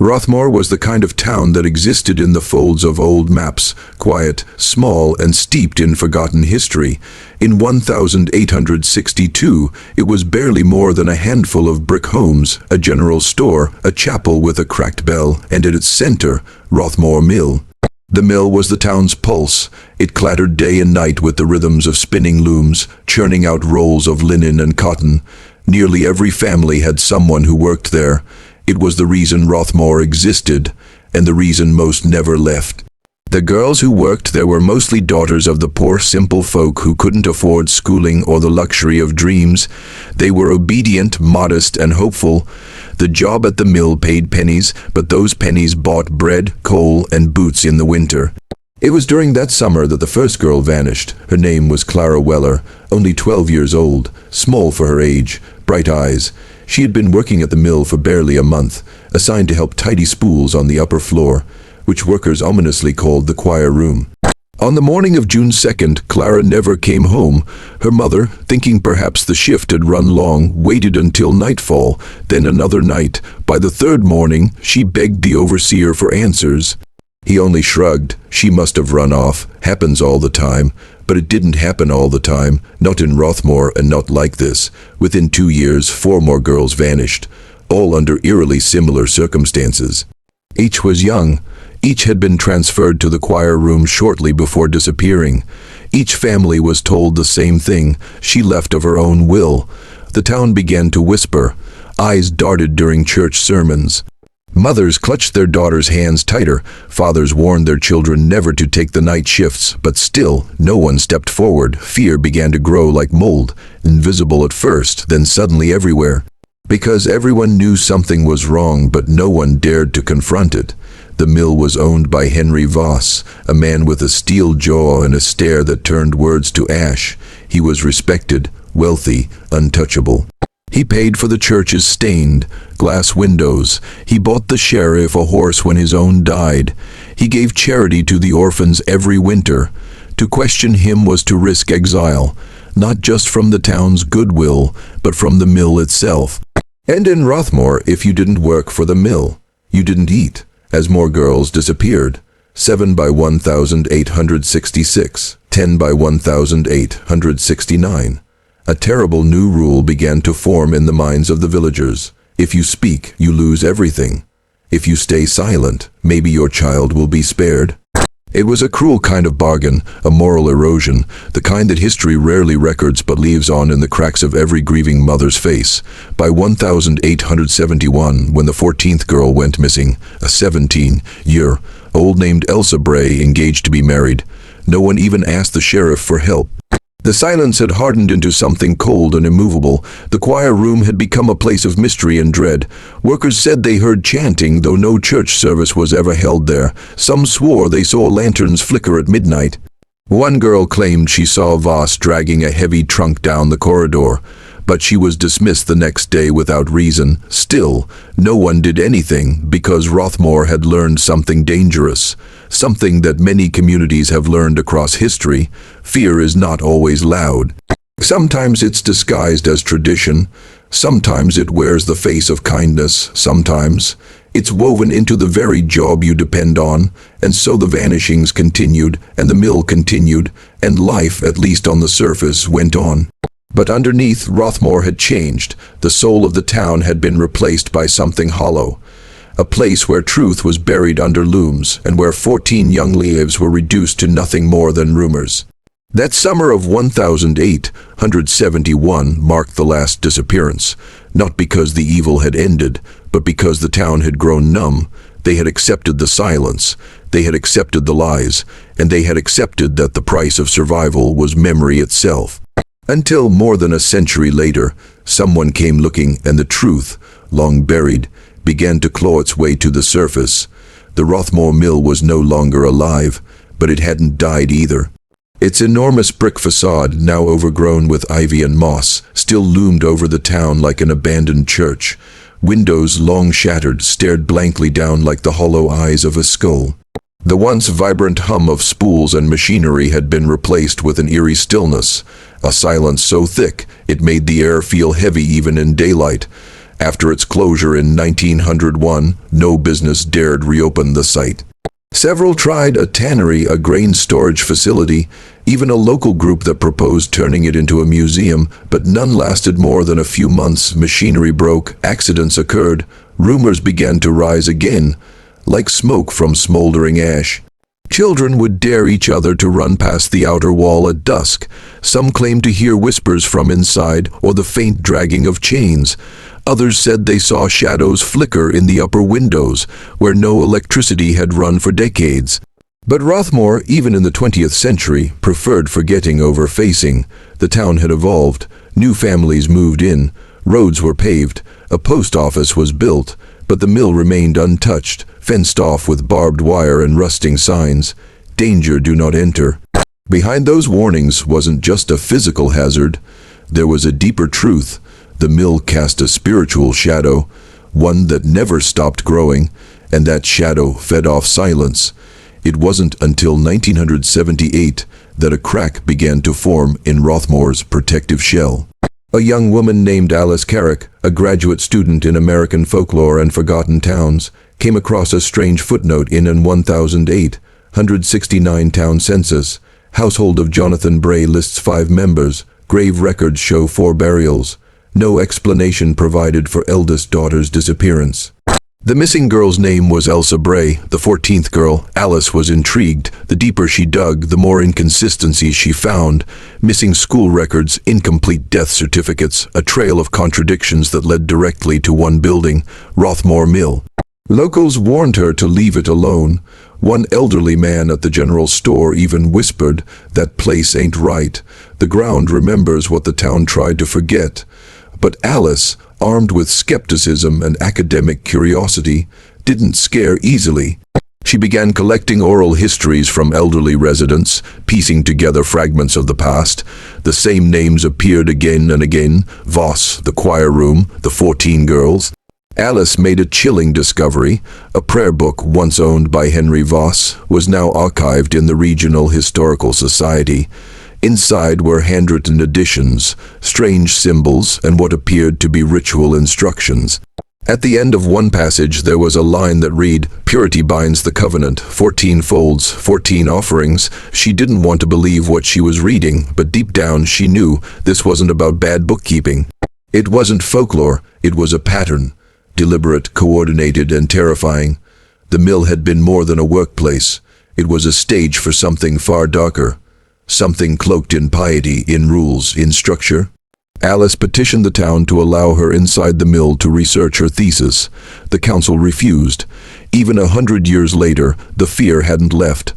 Rothmoor was the kind of town that existed in the folds of old maps, quiet, small, and steeped in forgotten history. In 1862, it was barely more than a handful of brick homes, a general store, a chapel with a cracked bell, and at its center, Rothmoor Mill. The mill was the town's pulse. It clattered day and night with the rhythms of spinning looms, churning out rolls of linen and cotton. Nearly every family had someone who worked there. It was the reason Rothmoor existed, and the reason most never left. The girls who worked there were mostly daughters of the poor simple folk who couldn't afford schooling or the luxury of dreams. They were obedient, modest, and hopeful. The job at the mill paid pennies, but those pennies bought bread, coal, and boots in the winter. It was during that summer that the first girl vanished. Her name was Clara Weller, only 12 years old, small for her age, bright eyes. She had been working at the mill for barely a month, assigned to help tidy spools on the upper floor, which workers ominously called the choir room. On the morning of June 2nd, Clara never came home. Her mother, thinking perhaps the shift had run long, waited until nightfall, then another night. By the third morning, she begged the overseer for answers. He only shrugged. She must have run off. Happens all the time. But it didn't happen all the time, not in Rothmoor and not like this. Within 2 years, 4 more girls vanished, all under eerily similar circumstances. Each was young. Each had been transferred to the choir room shortly before disappearing. Each family was told the same thing. She left of her own will. The town began to whisper. Eyes darted during church sermons. Mothers clutched their daughters' hands tighter. Fathers warned their children never to take the night shifts, but still, no one stepped forward. Fear began to grow like mold, invisible at first, then suddenly everywhere. Because everyone knew something was wrong, but no one dared to confront it. The mill was owned by Henry Voss, a man with a steel jaw and a stare that turned words to ash. He was respected, wealthy, untouchable. He paid for the church's stained glass windows. He bought the sheriff a horse when his own died. He gave charity to the orphans every winter. To question him was to risk exile, not just from the town's goodwill, but from the mill itself. And in Rothmoor, if you didn't work for the mill, you didn't eat, as more girls disappeared. 7 by 1866, 10 by 1869. A terrible new rule began to form in the minds of the villagers. If you speak, you lose everything. If you stay silent, maybe your child will be spared. It was a cruel kind of bargain, a moral erosion, the kind that history rarely records but leaves on in the cracks of every grieving mother's face. By 1871, when the 14th girl went missing, a 17-year-old named Elsa Bray engaged to be married, no one even asked the sheriff for help. The silence had hardened into something cold and immovable. The choir room had become a place of mystery and dread. Workers said they heard chanting, though no church service was ever held there. Some swore they saw lanterns flicker at midnight. One girl claimed she saw Voss dragging a heavy trunk down the corridor, but she was dismissed the next day without reason. Still, no one did anything because Rothmoor had learned something dangerous, something that many communities have learned across history. Fear is not always loud. Sometimes it's disguised as tradition. Sometimes it wears the face of kindness. Sometimes it's woven into the very job you depend on. And so the vanishings continued, and the mill continued, and life, at least on the surface, went on. But underneath, Rothmoor had changed. The soul of the town had been replaced by something hollow. A place where truth was buried under looms, and where 14 young lives were reduced to nothing more than rumors. That summer of 1871 marked the last disappearance, not because the evil had ended, but because the town had grown numb. They had accepted the silence, they had accepted the lies, and they had accepted that the price of survival was memory itself. Until more than a century later, someone came looking, and the truth, long buried, began to claw its way to the surface. The Rothmoor Mill was no longer alive, but it hadn't died either. Its enormous brick facade, now overgrown with ivy and moss, still loomed over the town like an abandoned church. Windows, long shattered, stared blankly down like the hollow eyes of a skull. The once vibrant hum of spools and machinery had been replaced with an eerie stillness, a silence so thick it made the air feel heavy even in daylight. After its closure in 1901, no business dared reopen the site. Several tried a tannery, a grain storage facility, even a local group that proposed turning it into a museum, but none lasted more than a few months. Machinery broke, accidents occurred, rumors began to rise again, like smoke from smoldering ash. Children would dare each other to run past the outer wall at dusk. Some claimed to hear whispers from inside or the faint dragging of chains. Others said they saw shadows flicker in the upper windows, where no electricity had run for decades. But Rothmoor, even in the 20th century, preferred forgetting over facing. The town had evolved. New families moved in. Roads were paved. A post office was built. But the mill remained untouched, fenced off with barbed wire and rusting signs. Danger, do not enter. Behind those warnings wasn't just a physical hazard. There was a deeper truth. The mill cast a spiritual shadow, one that never stopped growing, and that shadow fed off silence. It wasn't until 1978 that a crack began to form in Rothmoor's protective shell. A young woman named Alice Carrick, a graduate student in American folklore and forgotten towns, came across a strange footnote in an 1008, 169 town census. Household of Jonathan Bray lists 5 members. Grave records show 4 burials. No explanation provided for eldest daughter's disappearance. The missing girl's name was Elsa Bray, the 14th girl. Alice was intrigued. The deeper she dug, the more inconsistencies she found. Missing school records, incomplete death certificates, a trail of contradictions that led directly to one building, Rothmoor Mill. Locals warned her to leave it alone. One elderly man at the general store even whispered, "That place ain't right. The ground remembers what the town tried to forget." But Alice, armed with skepticism and academic curiosity, didn't scare easily. She began collecting oral histories from elderly residents, piecing together fragments of the past. The same names appeared again and again: Voss, the choir room, the 14 girls. Alice made a chilling discovery. A prayer book once owned by Henry Voss was now archived in the Regional Historical Society. Inside were handwritten additions, strange symbols, and what appeared to be ritual instructions. At the end of one passage there was a line that read, "Purity binds the covenant, 14 folds, 14 offerings." She didn't want to believe what she was reading, but deep down she knew this wasn't about bad bookkeeping. It wasn't folklore, it was a pattern. Deliberate, coordinated, and terrifying. The mill had been more than a workplace. It was a stage for something far darker. Something cloaked in piety, in rules, in structure. Alice petitioned the town to allow her inside the mill to research her thesis. The council refused. Even 100 years later, the fear hadn't left.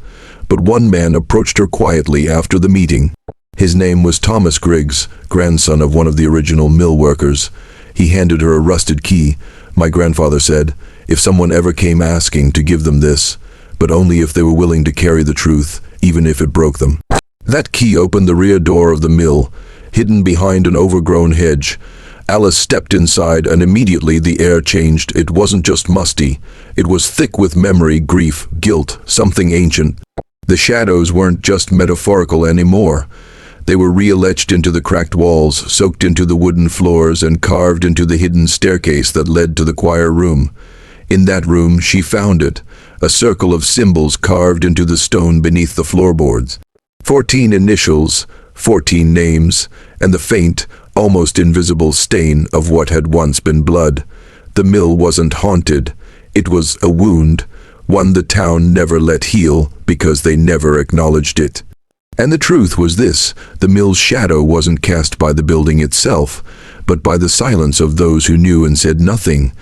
But one man approached her quietly after the meeting. His name was Thomas Griggs, grandson of one of the original mill workers. He handed her a rusted key. "My grandfather said, if someone ever came asking, to give them this, but only if they were willing to carry the truth, even if it broke them." That key opened the rear door of the mill, hidden behind an overgrown hedge. Alice stepped inside, and immediately the air changed. It wasn't just musty. It was thick with memory, grief, guilt, something ancient. The shadows weren't just metaphorical anymore. They were re-etched into the cracked walls, soaked into the wooden floors, and carved into the hidden staircase that led to the choir room. In that room she found it, a circle of symbols carved into the stone beneath the floorboards. 14 initials, 14 names, and the faint, almost invisible stain of what had once been blood. The mill wasn't haunted. It was a wound, one the town never let heal because they never acknowledged it. And the truth was this: the mill's shadow wasn't cast by the building itself, but by the silence of those who knew and said nothing.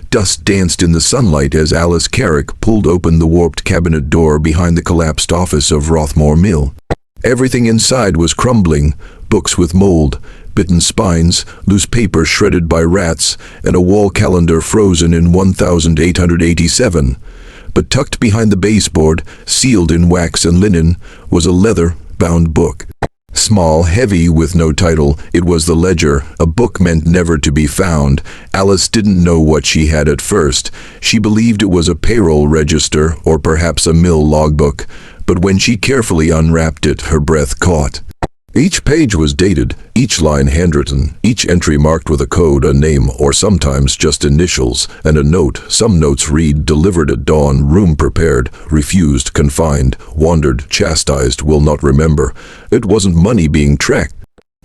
Dust danced in the sunlight as Alice Carrick pulled open the warped cabinet door behind the collapsed office of Rothmoor Mill. Everything inside was crumbling: books with mold, bitten spines, loose paper shredded by rats, and a wall calendar frozen in 1887. But tucked behind the baseboard, sealed in wax and linen, was a leather-bound book. Small, heavy, with no title, it was the ledger, a book meant never to be found. Alice didn't know what she had at first. She believed it was a payroll register, or perhaps a mill logbook. But when she carefully unwrapped it, her breath caught. Each page was dated, each line handwritten, each entry marked with a code, a name, or sometimes just initials, and a note. Some notes read, delivered at dawn, room prepared, refused, confined, wandered, chastised, will not remember. It wasn't money being tracked.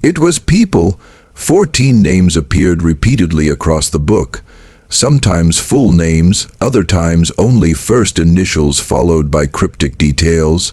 It was people. 14 names appeared repeatedly across the book. Sometimes full names, other times only first initials followed by cryptic details.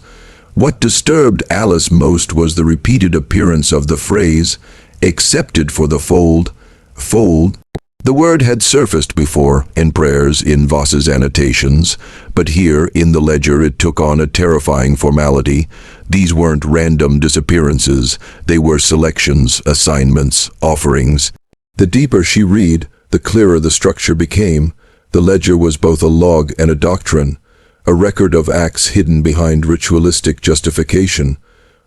What disturbed Alice most was the repeated appearance of the phrase, accepted for the fold. Fold. The word had surfaced before, in prayers, in Voss's annotations, but here, in the ledger, it took on a terrifying formality. These weren't random disappearances, they were selections, assignments, offerings. The deeper she read, the clearer the structure became. The ledger was both a log and a doctrine, a record of acts hidden behind ritualistic justification.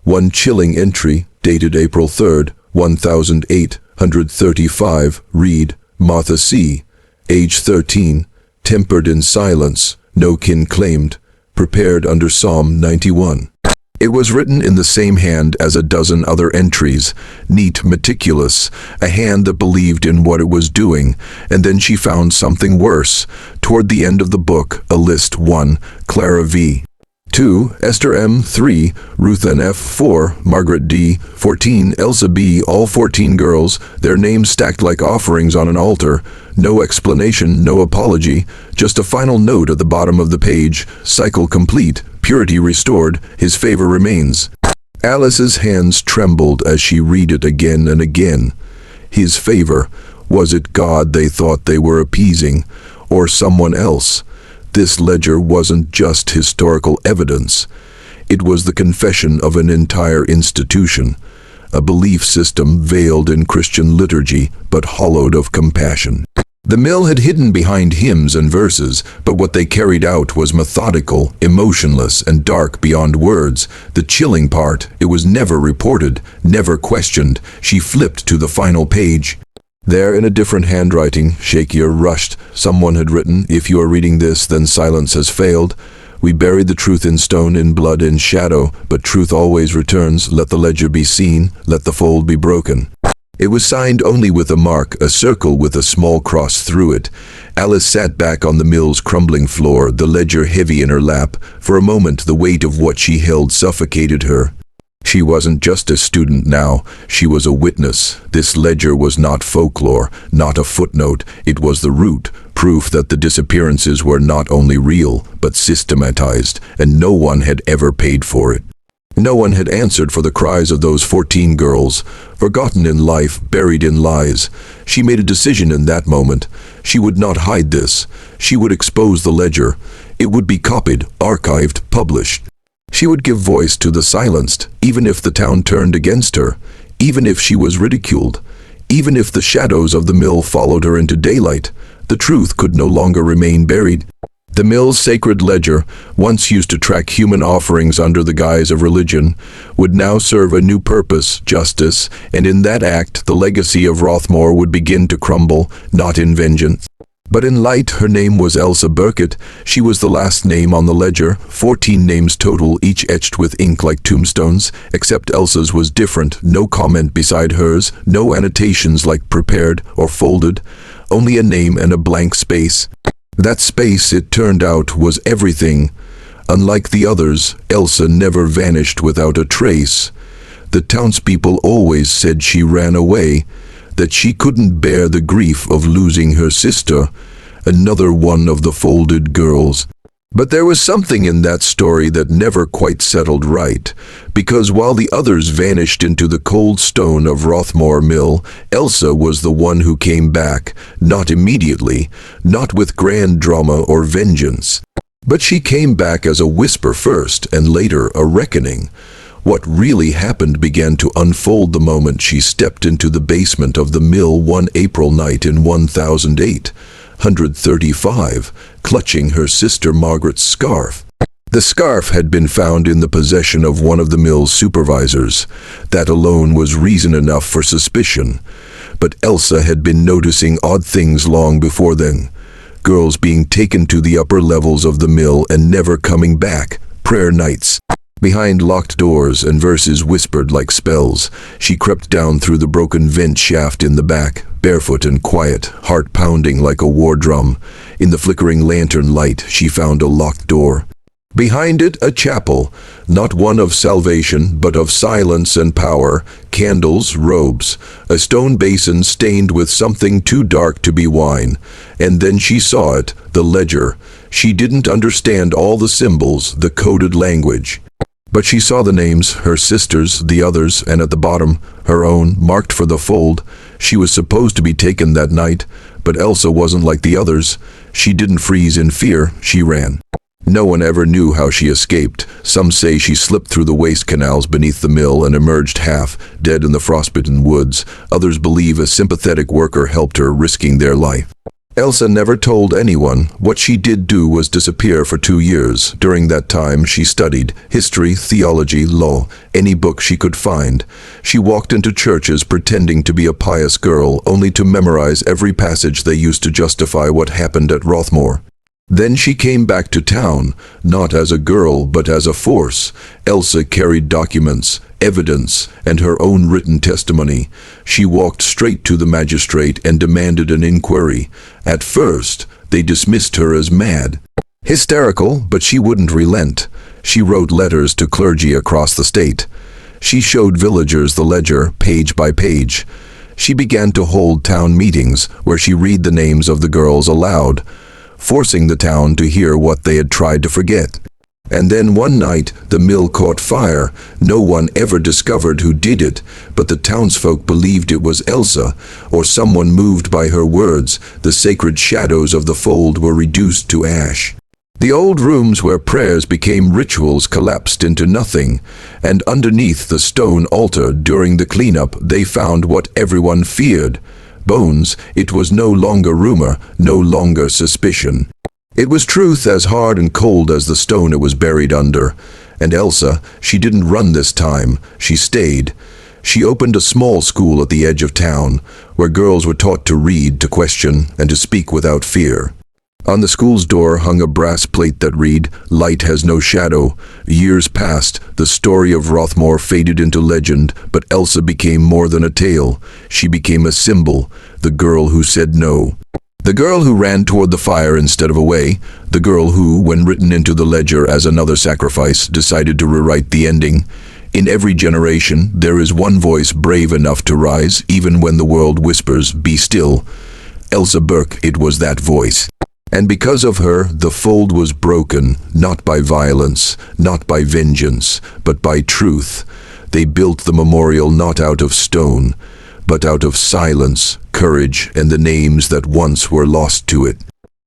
One chilling entry, dated April 3rd, 1835, read, Martha C., age 13, tempered in silence, no kin claimed, prepared under Psalm 91. It was written in the same hand as a dozen other entries, neat, meticulous, a hand that believed in what it was doing, and then she found something worse. Toward the end of the book, a list: 1. Clara V. 2. Esther M. 3. Ruth N. F. 4. Margaret D. 14. Elsa B. All 14 girls, their names stacked like offerings on an altar. No explanation, no apology, just a final note at the bottom of the page: cycle complete, purity restored, his favor remains. Alice's hands trembled as she read it again and again. His favor. Was it God they thought they were appeasing, or someone else? This ledger wasn't just historical evidence. It was the confession of an entire institution, a belief system veiled in Christian liturgy but hollowed of compassion. The mill had hidden behind hymns and verses, but what they carried out was methodical, emotionless, and dark beyond words. The chilling part, it was never reported, never questioned. She flipped to the final page. There, in a different handwriting, shakier, rushed, someone had written, "If you are reading this, then silence has failed. We buried the truth in stone, in blood, in shadow, but truth always returns. Let the ledger be seen, let the fold be broken." It was signed only with a mark, a circle with a small cross through it. Alice sat back on the mill's crumbling floor, the ledger heavy in her lap. For a moment, the weight of what she held suffocated her. She wasn't just a student now, she was a witness. This ledger was not folklore, not a footnote. It was the root, proof that the disappearances were not only real, but systematized, and no one had ever paid for it. No one had answered for the cries of those 14 girls, forgotten in life, buried in lies. She made a decision in that moment. She would not hide this. She would expose the ledger. It would be copied, archived, published. She would give voice to the silenced, even if the town turned against her, even if she was ridiculed, even if the shadows of the mill followed her into daylight. The truth could no longer remain buried. The mill's sacred ledger, once used to track human offerings under the guise of religion, would now serve a new purpose, justice, and in that act the legacy of Rothmoor would begin to crumble, not in vengeance, but in light. Her name was Elsa Burkett. She was the last name on the ledger, 14 names total, each etched with ink like tombstones, except Elsa's was different, no comment beside hers, no annotations like prepared or folded, only a name and a blank space. That space, it turned out, was everything. Unlike the others, Elsa never vanished without a trace. The townspeople always said she ran away, that she couldn't bear the grief of losing her sister, another one of the folded girls. But there was something in that story that never quite settled right, because while the others vanished into the cold stone of Rothmoor Mill, Elsa was the one who came back, not immediately, not with grand drama or vengeance. But she came back as a whisper first, and later a reckoning. What really happened began to unfold the moment she stepped into the basement of the mill one April night in 1835, clutching her sister Margaret's scarf. The scarf had been found in the possession of one of the mill's supervisors. That alone was reason enough for suspicion. But Elsa had been noticing odd things long before then. Girls being taken to the upper levels of the mill and never coming back. Prayer nights. Behind locked doors and verses whispered like spells, she crept down through the broken vent shaft in the back, barefoot and quiet, heart pounding like a war drum. In the flickering lantern light, she found a locked door. Behind it, a chapel, not one of salvation, but of silence and power, candles, robes, a stone basin stained with something too dark to be wine. And then she saw it, the ledger. She didn't understand all the symbols, the coded language. But she saw the names, her sister's, the others', and at the bottom, her own, marked for the fold. She was supposed to be taken that night, but Elsa wasn't like the others. She didn't freeze in fear, she ran. No one ever knew how she escaped. Some say she slipped through the waste canals beneath the mill and emerged half dead in the frostbitten woods. Others believe a sympathetic worker helped her, risking their life. Elsa never told anyone. What she did do was disappear for 2 years. During that time, she studied history, theology, law, any book she could find. She walked into churches pretending to be a pious girl, only to memorize every passage they used to justify what happened at Rothmoor. Then she came back to town, not as a girl, but as a force. Elsa carried documents, evidence, and her own written testimony. She walked straight to the magistrate and demanded an inquiry. At first, they dismissed her as mad. Hysterical, but she wouldn't relent. She wrote letters to clergy across the state. She showed villagers the ledger, page by page. She began to hold town meetings, where she read the names of the girls aloud, forcing the town to hear what they had tried to forget. And then one night, the mill caught fire. No one ever discovered who did it, but the townsfolk believed it was Elsa, or someone moved by her words. The sacred shadows of the fold were reduced to ash. The old rooms where prayers became rituals collapsed into nothing, and underneath the stone altar during the cleanup, they found what everyone feared. Bones. It was no longer rumor, no longer suspicion. It was truth, as hard and cold as the stone it was buried under. And Elsa, she didn't run this time. She stayed. She opened a small school at the edge of town, where girls were taught to read, to question, and to speak without fear. On the school's door hung a brass plate that read, "Light has no shadow." Years passed, the story of Rothmoor faded into legend, but Elsa became more than a tale. She became a symbol, the girl who said no. The girl who ran toward the fire instead of away. The girl who, when written into the ledger as another sacrifice, decided to rewrite the ending. In every generation, there is one voice brave enough to rise, even when the world whispers, "Be still." Elsa Burke, it was that voice. And because of her, the fold was broken, not by violence, not by vengeance, but by truth. They built the memorial not out of stone, but out of silence, courage, and the names that once were lost to it.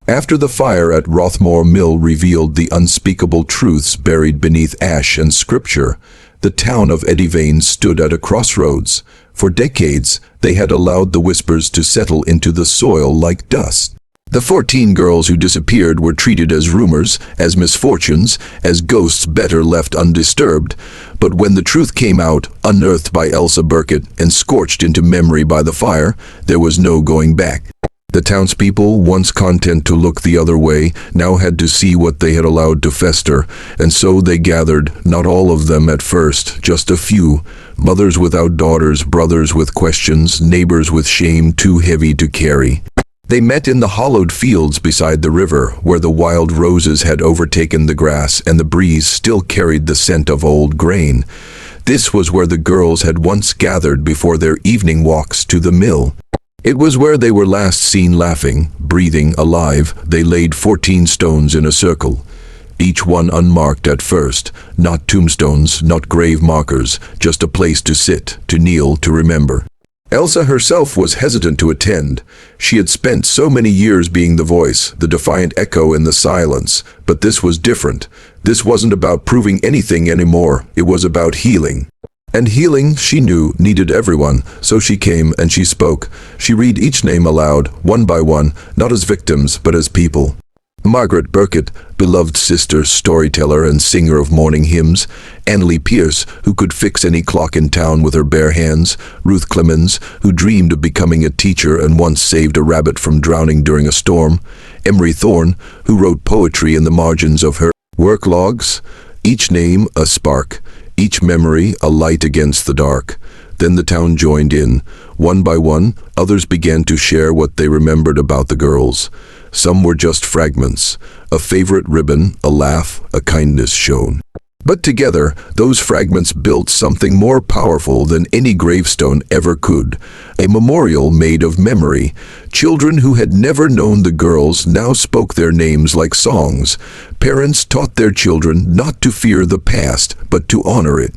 After the fire at Rothmoor Mill revealed the unspeakable truths buried beneath ash and scripture, the town of Evelyn stood at a crossroads. For decades, they had allowed the whispers to settle into the soil like dust. The 14 girls who disappeared were treated as rumors, as misfortunes, as ghosts better left undisturbed. But when the truth came out, unearthed by Elsa Burkett and scorched into memory by the fire, there was no going back. The townspeople, once content to look the other way, now had to see what they had allowed to fester, and so they gathered, not all of them at first, just a few. Mothers without daughters, brothers with questions, neighbors with shame too heavy to carry. They met in the hollowed fields beside the river, where the wild roses had overtaken the grass and the breeze still carried the scent of old grain. This was where the girls had once gathered before their evening walks to the mill. It was where they were last seen laughing, breathing, alive. They laid 14 stones in a circle, each one unmarked at first, not tombstones, not grave markers, just a place to sit, to kneel, to remember. Elsa herself was hesitant to attend. She had spent so many years being the voice, the defiant echo in the silence. But this was different. This wasn't about proving anything anymore. It was about healing. And healing, she knew, needed everyone. So she came and she spoke. She read each name aloud, one by one, not as victims, but as people. Margaret Burkett, beloved sister, storyteller, and singer of morning hymns. Annalie Pierce, who could fix any clock in town with her bare hands. Ruth Clemens, who dreamed of becoming a teacher and once saved a rabbit from drowning during a storm. Emery Thorne, who wrote poetry in the margins of her work logs. Each name a spark, each memory a light against the dark. Then the town joined in. One by one, others began to share what they remembered about the girls. Some were just fragments, a favorite ribbon, a laugh, a kindness shown. But together, those fragments built something more powerful than any gravestone ever could. A memorial made of memory. Children who had never known the girls now spoke their names like songs. Parents taught their children not to fear the past, but to honor it.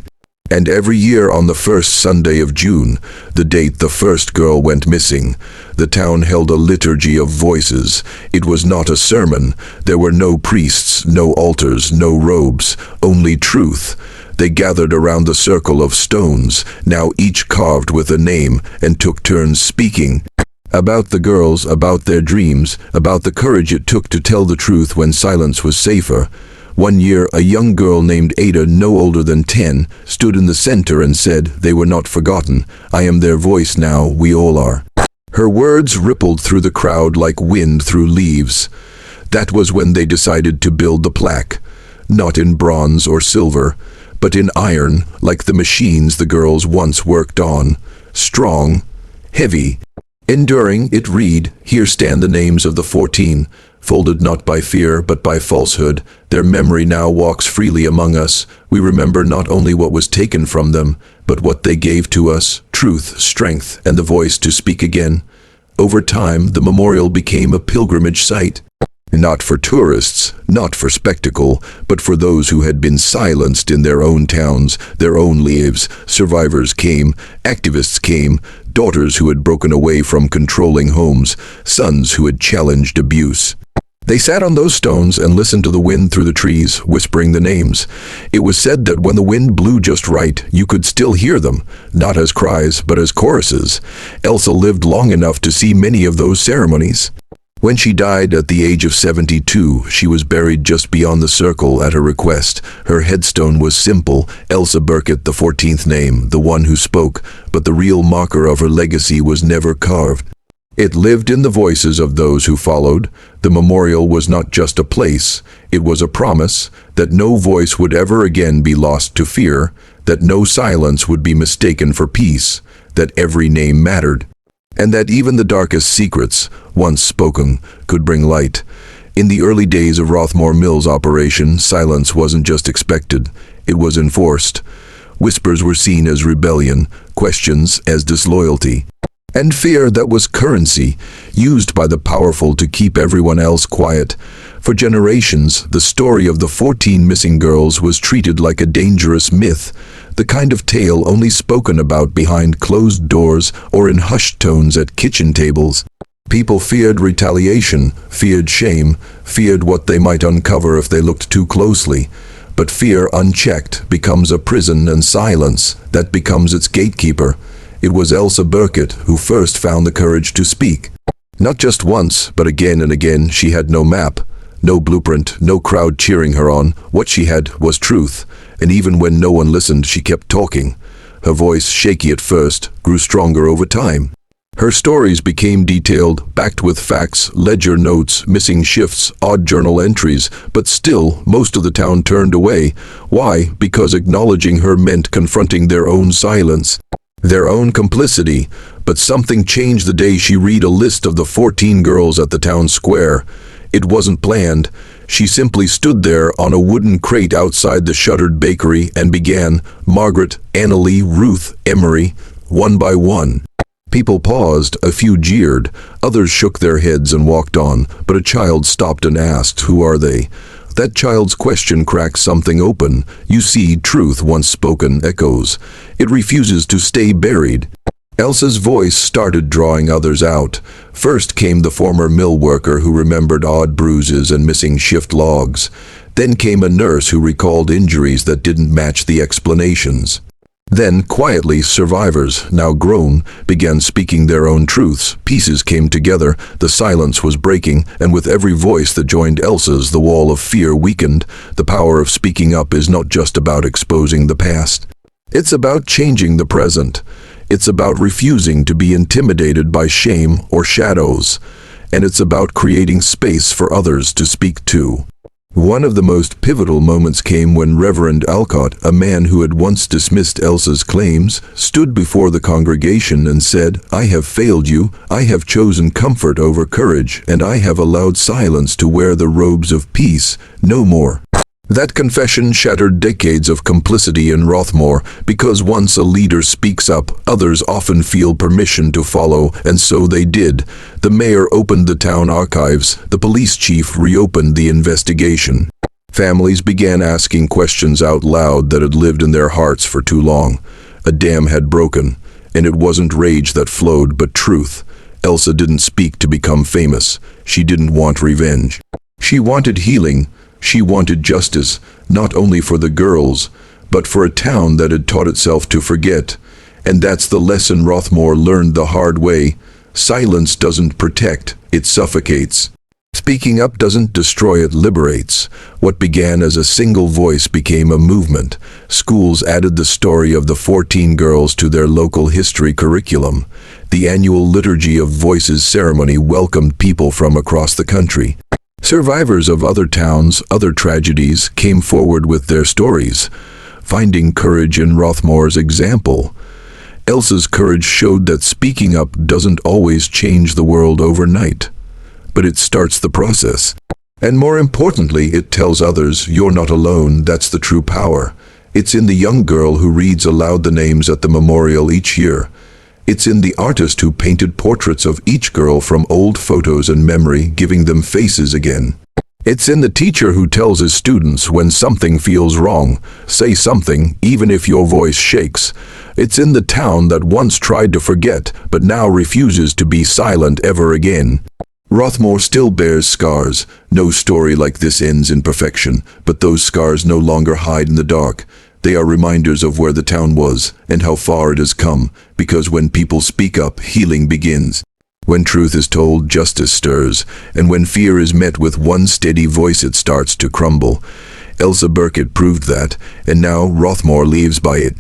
And every year on the first Sunday of June, the date the first girl went missing, the town held a liturgy of voices. It was not a sermon. There were no priests, no altars, no robes, only truth. They gathered around the circle of stones, now each carved with a name, and took turns speaking. About the girls, about their dreams, about the courage it took to tell the truth when silence was safer. One year, a young girl named Ada, no older than 10, stood in the center and said, "They were not forgotten. I am their voice now, we all are." Her words rippled through the crowd like wind through leaves. That was when they decided to build the plaque, not in bronze or silver, but in iron, like the machines the girls once worked on. Strong, heavy, enduring. It read, "Here stand the names of the 14, folded not by fear but by falsehood. Their memory now walks freely among us. We remember not only what was taken from them, but what they gave to us, truth, strength, and the voice to speak again." Over time, the memorial became a pilgrimage site. Not for tourists, not for spectacle, but for those who had been silenced in their own towns, their own lives. Survivors came, activists came, daughters who had broken away from controlling homes, sons who had challenged abuse. They sat on those stones and listened to the wind through the trees, whispering the names. It was said that when the wind blew just right, you could still hear them, not as cries, but as choruses. Elsa lived long enough to see many of those ceremonies. When she died at the age of 72, she was buried just beyond the circle at her request. Her headstone was simple, Elsa Burkett, the 14th name, the one who spoke, but the real marker of her legacy was never carved. It lived in the voices of those who followed. The memorial was not just a place, it was a promise that no voice would ever again be lost to fear, that no silence would be mistaken for peace, that every name mattered, and that even the darkest secrets, once spoken, could bring light. In the early days of Rothmoor Mill's operation, silence wasn't just expected, it was enforced. Whispers were seen as rebellion, questions as disloyalty, and fear that was currency, used by the powerful to keep everyone else quiet. For generations, the story of the 14 missing girls was treated like a dangerous myth, the kind of tale only spoken about behind closed doors or in hushed tones at kitchen tables. People feared retaliation, feared shame, feared what they might uncover if they looked too closely. But fear unchecked becomes a prison, and silence, that becomes its gatekeeper. It was Elsa Burkett who first found the courage to speak. Not just once, but again and again. She had no map, no blueprint, no crowd cheering her on. What she had was truth, and even when no one listened, she kept talking. Her voice, shaky at first, grew stronger over time. Her stories became detailed, backed with facts, ledger notes, missing shifts, odd journal entries, but still, most of the town turned away. Why? Because acknowledging her meant confronting their own silence, their own complicity. But something changed the day she read a list of the 14 girls at the town square. It wasn't planned. She simply stood there on a wooden crate outside the shuttered bakery and began, Margaret, Annalie, Ruth, Emery, one by one. People paused, a few jeered, others shook their heads and walked on, but a child stopped and asked, "Who are they?" That child's question cracked something open. You see, truth once spoken echoes. It refuses to stay buried. Elsa's voice started drawing others out. First came the former mill worker who remembered odd bruises and missing shift logs. Then came a nurse who recalled injuries that didn't match the explanations. Then, quietly, survivors, now grown, began speaking their own truths. Pieces came together, the silence was breaking, and with every voice that joined Elsa's, the wall of fear weakened. The power of speaking up is not just about exposing the past. It's about changing the present. It's about refusing to be intimidated by shame or shadows. And it's about creating space for others to speak to. One of the most pivotal moments came when Reverend Alcott, a man who had once dismissed Elsa's claims, stood before the congregation and said, "I have failed you, I have chosen comfort over courage, and I have allowed silence to wear the robes of peace, no more." That confession shattered decades of complicity in Rothmoor, because once a leader speaks up, others often feel permission to follow, and so they did. The mayor opened the town archives, the police chief reopened the investigation. Families began asking questions out loud that had lived in their hearts for too long. A dam had broken, and it wasn't rage that flowed, but truth. Elsa didn't speak to become famous. She didn't want revenge. She wanted healing. She wanted justice, not only for the girls, but for a town that had taught itself to forget. And that's the lesson Rothmoor learned the hard way. Silence doesn't protect, it suffocates. Speaking up doesn't destroy, it liberates. What began as a single voice became a movement. Schools added the story of the 14 girls to their local history curriculum. The annual Liturgy of Voices ceremony welcomed people from across the country. Survivors of other towns, other tragedies, came forward with their stories, finding courage in Rothmoor's example. Elsa's courage showed that speaking up doesn't always change the world overnight, but it starts the process. And more importantly, it tells others, you're not alone. That's the true power. It's in the young girl who reads aloud the names at the memorial each year. It's in the artist who painted portraits of each girl from old photos and memory, giving them faces again. It's in the teacher who tells his students when something feels wrong, say something, even if your voice shakes. It's in the town that once tried to forget, but now refuses to be silent ever again. Rothmoor still bears scars. No story like this ends in perfection, but those scars no longer hide in the dark. They are reminders of where the town was and how far it has come, because when people speak up, healing begins. When truth is told, justice stirs, and when fear is met with one steady voice, it starts to crumble. Elsa Burkett proved that, and now Rothmoor lives by it.